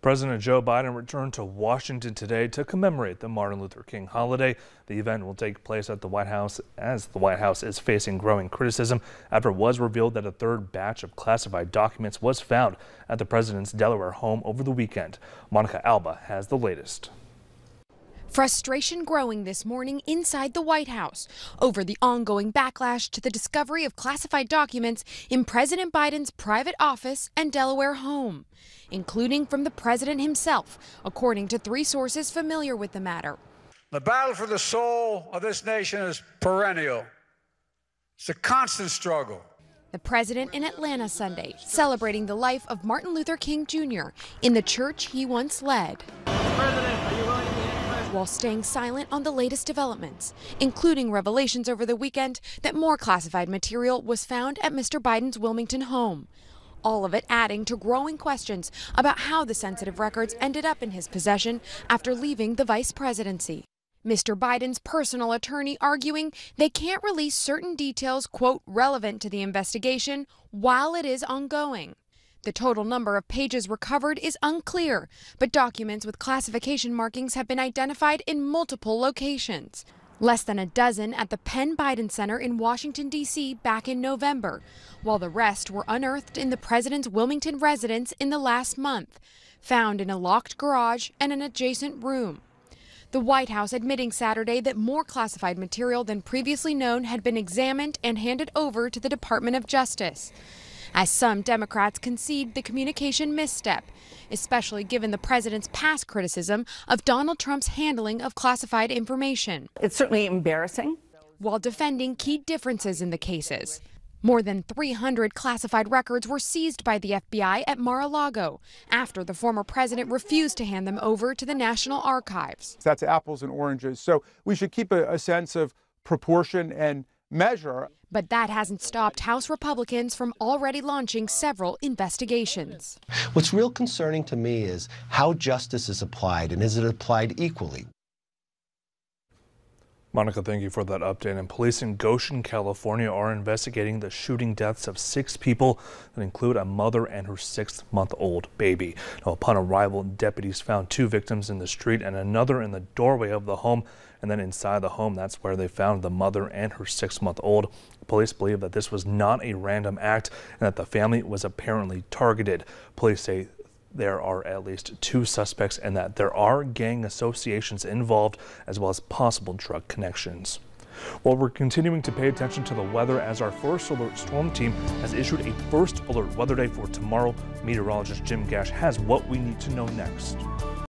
President Joe Biden returned to Washington today to commemorate the Martin Luther King holiday. The event will take place at the White House as the White House is facing growing criticism after it was revealed that a third batch of classified documents was found at the president's Delaware home over the weekend. Monica Alba has the latest. Frustration growing this morning inside the White House over the ongoing backlash to the discovery of classified documents in President Biden's private office and Delaware home, including from the president himself, according to 3 sources familiar with the matter. The battle for the soul of this nation is perennial. It's a constant struggle. The president in Atlanta Sunday, celebrating the life of Martin Luther King Jr. in the church he once led. While staying silent on the latest developments, including revelations over the weekend that more classified material was found at Mr. Biden's Wilmington home. All of it adding to growing questions about how the sensitive records ended up in his possession after leaving the vice presidency. Mr. Biden's personal attorney arguing they can't release certain details, quote, relevant to the investigation while it is ongoing. The total number of pages recovered is unclear, but documents with classification markings have been identified in multiple locations. Less than a dozen at the Penn Biden Center in Washington, D.C. back in November, while the rest were unearthed in the president's Wilmington residence in the last month, found in a locked garage and an adjacent room. The White House admitting Saturday that more classified material than previously known had been examined and handed over to the Department of Justice, as some Democrats concede the communication misstep, especially given the president's past criticism of Donald Trump's handling of classified information. It's certainly embarrassing. While defending key differences in the cases. More than 300 classified records were seized by the FBI at Mar-a-Lago after the former president refused to hand them over to the National Archives. That's apples and oranges, so we should keep a sense of proportion and measure. But that hasn't stopped House Republicans from already launching several investigations. What's real concerning to me is how justice is applied, and is it applied equally? Monica, thank you for that update. And police in Goshen, California are investigating the shooting deaths of 6 people that include a mother and her 6-month-old baby. Now, upon arrival, deputies found 2 victims in the street and another in the doorway of the home. And then inside the home, that's where they found the mother and her 6-month-old. Police believe that this was not a random act and that the family was apparently targeted. Police say there are at least 2 suspects and that there are gang associations involved as well as possible drug connections. Well, we're continuing to pay attention to the weather as our First Alert Storm Team has issued a First Alert Weather Day for tomorrow. Meteorologist Jim Gash has what we need to know next.